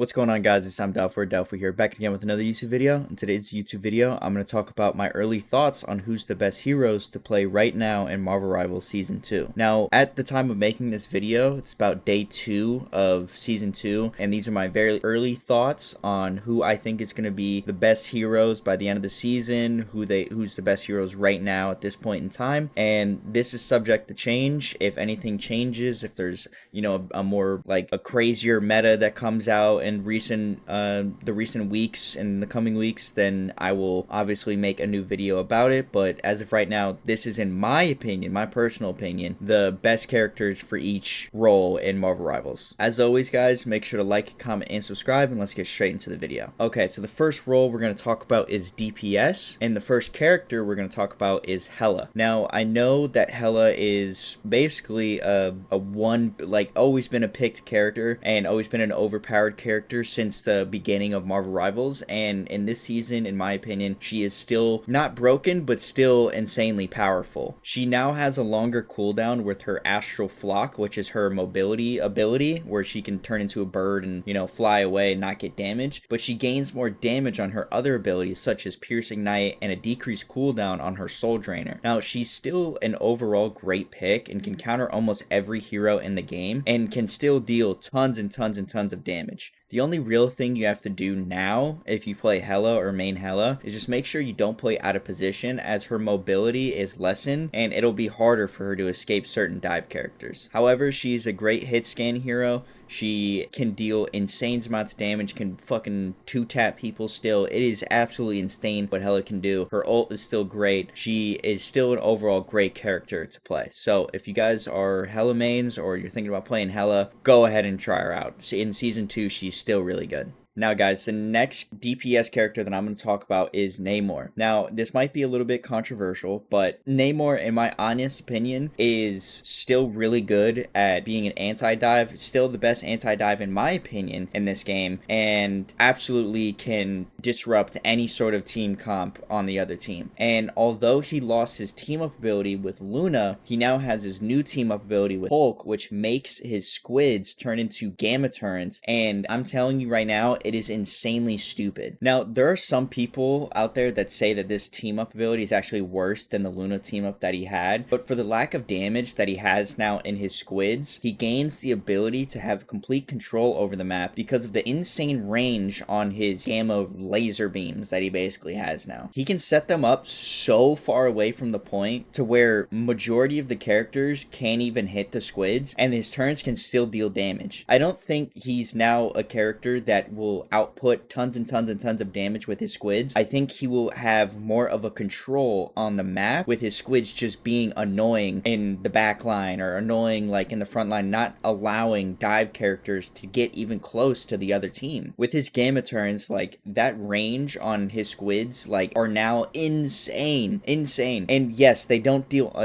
What's going on, guys? It's Sam Doubtful here, back again with another YouTube video. In today's YouTube video, I'm going to talk about my early thoughts on who's the best heroes to play right now in Marvel Rivals Season 2. Now, at the time of making this video, it's about day 2 of Season 2, and these are my very early thoughts on who I think is going to be the best heroes by the end of the season, who's the best heroes right now at this point in time, and this is subject to change. If anything changes, if there's, a more, a crazier meta that comes out in the recent weeks and the coming weeks, then I will obviously make a new video about it. But as of right now, this is, in my opinion, my personal opinion, the best characters for each role in Marvel Rivals. As always, guys, make sure to like, comment, and subscribe, and let's get straight into the video. Okay, so the first role we're going to talk about is DPS, and the first character we're going to talk about is Hela. Now, I know that Hela is basically a one, always been a picked character and always been an overpowered character since the beginning of Marvel Rivals, and in this season, in my opinion, she is still not broken, but still insanely powerful. She now has a longer cooldown with her Astral Flock, which is her mobility ability, where she can turn into a bird and, fly away and not get damaged, but she gains more damage on her other abilities, such as Piercing Knight and a decreased cooldown on her Soul Drainer. Now, she's still an overall great pick and can counter almost every hero in the game, and can still deal tons and tons and tons of damage. The only real thing you have to do now, if you play Hela or main Hela, is just make sure you don't play out of position, as her mobility is lessened and it'll be harder for her to escape certain dive characters. However, she's a great hit scan hero. She can deal insane amounts of damage, can fucking 2-tap people still. It is absolutely insane what Hela can do. Her ult is still great. She is still an overall great character to play. So if you guys are Hela mains or you're thinking about playing Hela, go ahead and try her out. In Season 2, she's still really good. Now, guys, the next DPS character that I'm going to talk about is Namor. Now, this might be a little bit controversial, but Namor, in my honest opinion, is still really good at being an anti-dive. Still the best anti-dive, in my opinion, in this game, and absolutely can disrupt any sort of team comp on the other team. And although he lost his team-up ability with Luna, he now has his new team-up ability with Hulk, which makes his squids turn into Gamma Turrets. And I'm telling you right now, it is insanely stupid. Now, there are some people out there that say that this team-up ability is actually worse than the Luna team-up that he had, but for the lack of damage that he has now in his squids, he gains the ability to have complete control over the map because of the insane range on his gamma laser beams that he basically has now. He can set them up so far away from the point to where majority of the characters can't even hit the squids, and his turns can still deal damage. I don't think he's now a character that will output tons and tons and tons of damage with his squids. I think he will have more of a control on the map with his squids just being annoying in the back line or annoying in the front line, not allowing dive characters to get even close to the other team. With his gamma turns, that range on his squids are now insane. And yes, they don't deal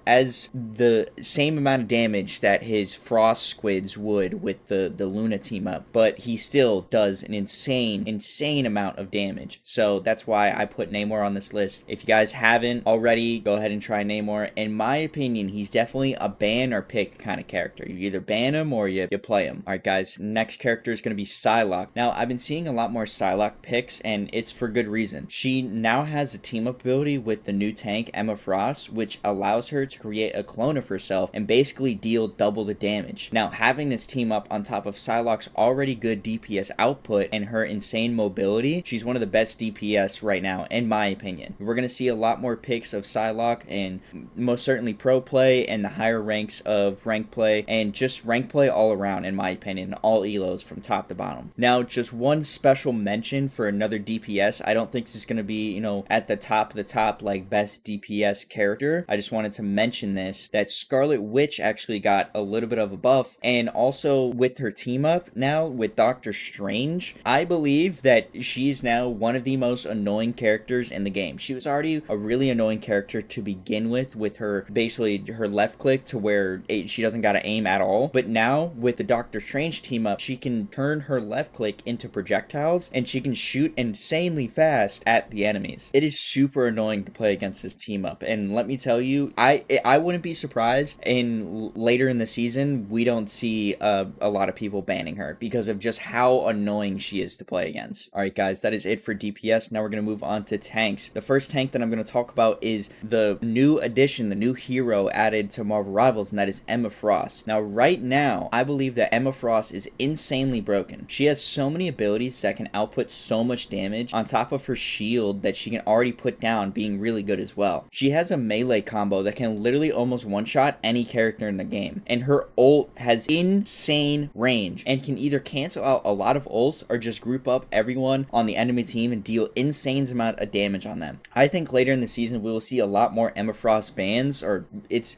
as the same amount of damage that his frost squids would with the Luna team up, but he still does an insane amount of damage. So that's why I put Namor on this list. If you guys haven't already, go ahead and try Namor. In my opinion, he's definitely a ban or pick kind of character. You either ban him or you play him. Alright, guys, next character is going to be Psylocke. Now, I've been seeing a lot more Psylocke picks, and it's for good reason. She now has a team-up ability with the new tank, Emma Frost, which allows her to create a clone of herself and basically deal double the damage. Now, having this team up on top of Psylocke's already good DPS output and her insane mobility, she's one of the best DPS right now, in my opinion. We're going to see a lot more picks of Psylocke, and most certainly pro play and the higher ranks of rank play, and just rank play all around, in my opinion, all elos from top to bottom. Now, just one special mention for another DPS. I don't think this is going to be, at the top of the top, best DPS character. I just wanted to mention this, that Scarlet Witch actually got a little bit of a buff, and also with her team up now with Doctor Strange, I believe that she's now one of the most annoying characters in the game. She was already a really annoying character to begin with her basically her left click to where she doesn't gotta aim at all. But now with the Doctor Strange team up, she can turn her left click into projectiles and she can shoot insanely fast at the enemies. It is super annoying to play against this team up, and let me tell you, I wouldn't be surprised later in the season we don't see a lot of people banning her because of just how annoying annoying she is to play against. Alright guys, that is it for DPS. Now we're going to move on to tanks. The first tank that I'm going to talk about is the new addition, the new hero added to Marvel Rivals, and that is Emma Frost. Now right now, I believe that Emma Frost is insanely broken. She has so many abilities that can output so much damage on top of her shield that she can already put down being really good as well. She has a melee combo that can literally almost one-shot any character in the game, and her ult has insane range and can either cancel out a lot of ults or just group up everyone on the enemy team and deal insane amount of damage on them. I think later in the season we will see a lot more Emma Frost bans, or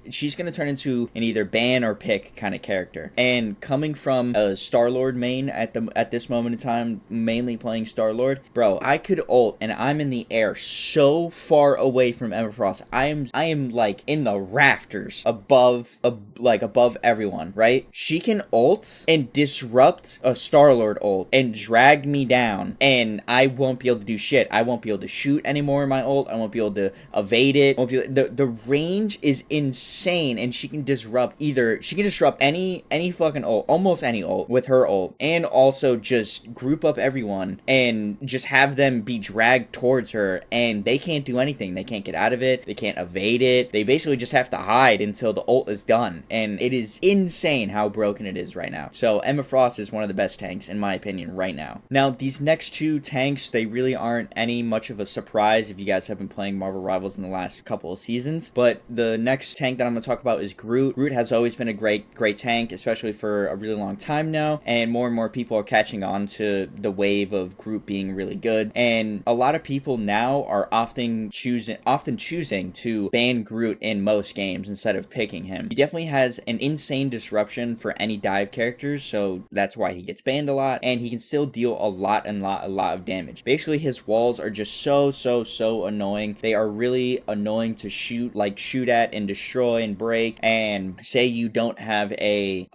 she's going to turn into an either ban or pick kind of character. And coming from a Star-Lord main at this moment in time, mainly playing Star-Lord, bro, I could ult and I'm in the air so far away from Emma Frost. I am like in the rafters above everyone, right? She can ult and disrupt a Star-Lord ult and drag me down, and I won't be able to do shit. I won't be able to shoot anymore in my ult. I won't be able to evade it. The range is insane, and she can disrupt any fucking ult, almost any ult with her ult, and also just group up everyone and just have them be dragged towards her, and they can't do anything. They can't get out of it. They can't evade it. They basically just have to hide until the ult is done, and it is insane how broken it is right now. So Emma Frost is one of the best tanks in my opinion right now. Now these next two tanks, they really aren't any much of a surprise if you guys have been playing Marvel Rivals in the last couple of seasons, but the next tank that I'm going to talk about is Groot. Groot has always been a great tank, especially for a really long time now, and more people are catching on to the wave of Groot being really good, and a lot of people now are often choosing to ban Groot in most games instead of picking him. He definitely has an insane disruption for any dive characters, so that's why he gets banned a lot, and he can still deal a lot of damage. Basically, his walls are just so annoying. They are really annoying to shoot at and destroy and break. And say you don't have a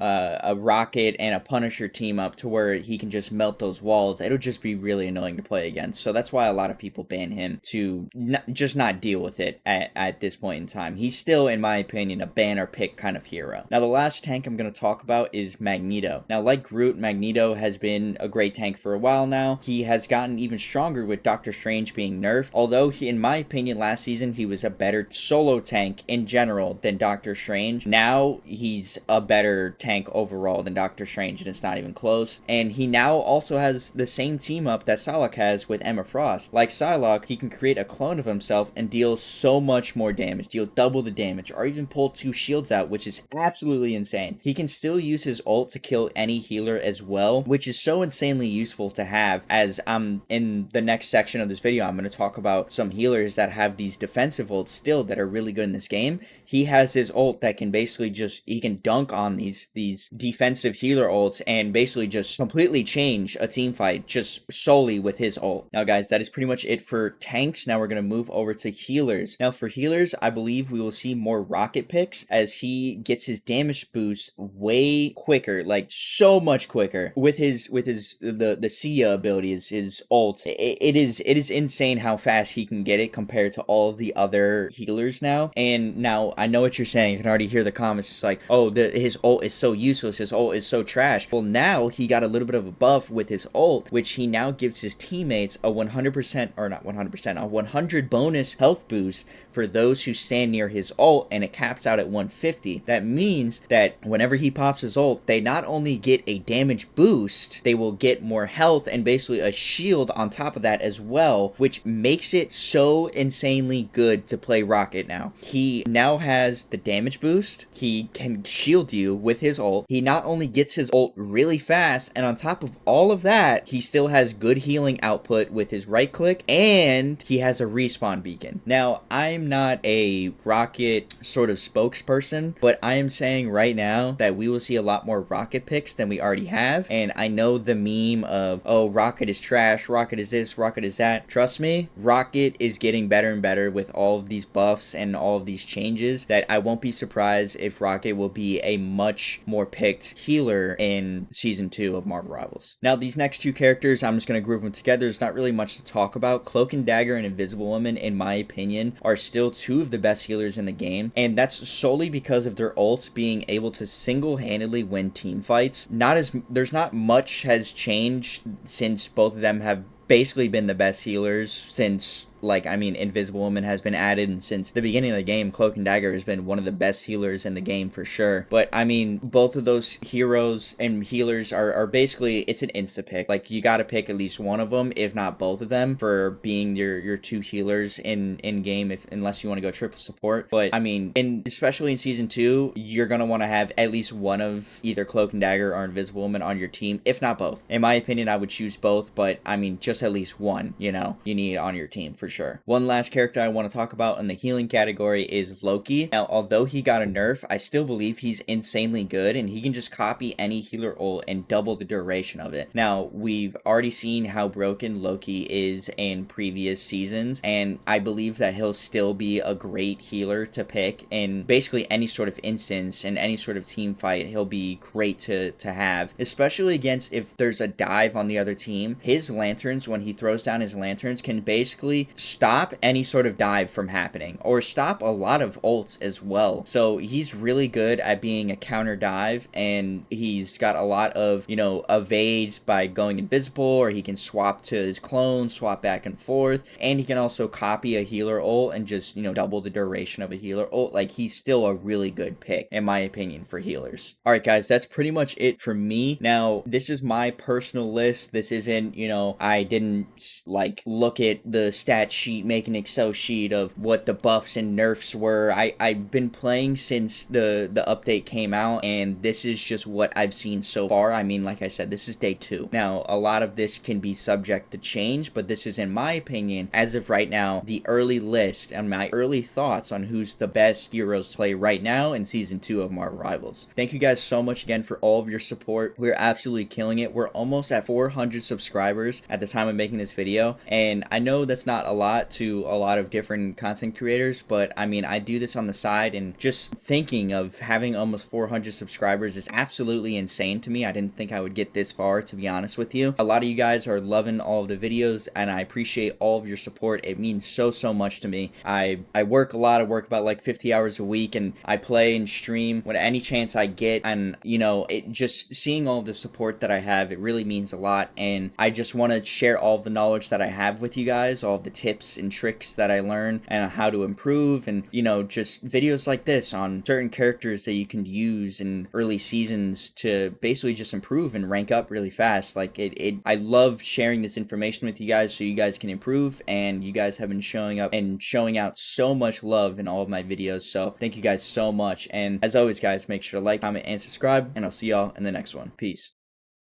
Rocket and a Punisher team up to where he can just melt those walls, it'll just be really annoying to play against. So that's why a lot of people ban him, to just not deal with it at this point in time. He's still, in my opinion, a ban or pick kind of hero. Now the last tank I'm going to talk about is Magneto. Now like Groot, Magneto has been a great tank for a while now. He has gotten even stronger with Doctor Strange being nerfed, although in my opinion last season he was a better solo tank in general than Doctor Strange. Now he's a better tank overall than Doctor Strange, and it's not even close. And he now also has the same team up that Psylocke has with Emma Frost. Like Psylocke, he can create a clone of himself and deal so much more damage, deal double the damage, or even pull 2 shields out, which is absolutely insane. He can still use his ult to kill any healer as well, which is so insanely useful to have. As in the next section of this video, I'm going to talk about some healers that have these defensive ults still that are really good in this game. He has his ult that can basically he can dunk on these defensive healer ults and basically just completely change a team fight just solely with his ult. Now guys, that is pretty much it for tanks. Now we're going to move over to healers. Now for healers, I believe we will see more Rocket picks as he gets his damage boost way quicker, like so much quicker with the Sia ability, his ult. It is insane how fast he can get it compared to all of the other healers now. And now I know what you're saying. You can already hear the comments. It's like, oh, his ult is so useless. His ult is so trash. Well, now he got a little bit of a buff with his ult, which he now gives his teammates a 100%, or not 100%, a 100 bonus health boost for those who stand near his ult, and it caps out at 150. That means that whenever he pops his ult, they not only get a damage boost, they will get more health and basically a shield on top of that as well, which makes it so insanely good to play Rocket now. He now has the damage boost. He can shield you with his ult. He not only gets his ult really fast, and on top of all of that, he still has good healing output with his right click, and he has a respawn beacon. Now, I'm not a Rocket sort of spokesperson, but I am saying right now that we will see a lot more Rocket picks than we already have. And I know the meme of, oh, Rocket is trash, Rocket is this, Rocket is that. Trust me, Rocket is getting better and better with all of these buffs and all of these changes, that I won't be surprised if Rocket will be a much more picked healer in Season 2 of Marvel Rivals. Now, these next two characters, I'm just going to group them together. There's not really much to talk about. Cloak and Dagger and Invisible Woman, in my opinion, are still two of the best healers in the game, and that's solely because of their ults being able to single-handedly win team fights. There's not much has has changed since both of them have basically been the best healers since, like, I mean, Invisible Woman has been added, and since the beginning of the game, Cloak and Dagger has been one of the best healers in the game for sure. But I mean, both of those heroes and healers are basically, it's an insta pick. Like, you got to pick at least one of them, if not both of them, for being your two healers in game, unless you want to go triple support. But I mean, especially in season 2, you're gonna want to have at least one of either Cloak and Dagger or Invisible Woman on your team, if not both. In my opinion, I would choose both, but I mean, just at least one, you need on your team for sure. One last character I want to talk about in the healing category is Loki. Now, although he got a nerf, I still believe he's insanely good, and he can just copy any healer ult and double the duration of it. Now, we've already seen how broken Loki is in previous seasons, and I believe that he'll still be a great healer to pick in basically any sort of instance, in any sort of team fight. He'll be great to have, especially against if there's a dive on the other team. His lanterns, when he throws down his lanterns, can basically stop any sort of dive from happening, or stop a lot of ults as well. So he's really good at being a counter dive, and he's got a lot of, evades by going invisible, or he can swap to his clone, swap back and forth, and he can also copy a healer ult and just, double the duration of a healer ult. Like, he's still a really good pick, in my opinion, for healers. Alright guys, that's pretty much it for me. Now, this is my personal list. This isn't, I didn't like look at the stat sheet, make an Excel sheet of what the buffs and nerfs were. I've been playing since the update came out, and this is just what I've seen so far. I mean, like I said, this is day 2. Now, a lot of this can be subject to change, but this is, in my opinion, as of right now, the early list and my early thoughts on who's the best heroes to play right now in season 2 of Marvel Rivals. Thank you guys so much again for all of your support. We're absolutely killing it. We're almost at 400 subscribers at the time of making this video, and I know that's not a lot to a lot of different content creators, but I mean, I do this on the side, and just thinking of having almost 400 subscribers is absolutely insane to me. I didn't think I would get this far, to be honest with you. A lot of you guys are loving all of the videos, and I appreciate all of your support. It means so much to me. I work a lot. I work about like 50 hours a week, and I play and stream when any chance I get, and it just seeing all of the support that I have, it really means a lot, and I just want to share all of the knowledge that I have with you guys, all of the tips and tricks that I learn and how to improve, and just videos like this on certain characters that you can use in early seasons to basically just improve and rank up really fast. Like, I love sharing this information with you guys so you guys can improve, and you guys have been showing up and showing out so much love in all of my videos, so thank you guys so much. And as always guys, make sure to like, comment, and subscribe, and I'll see y'all in the next one. Peace.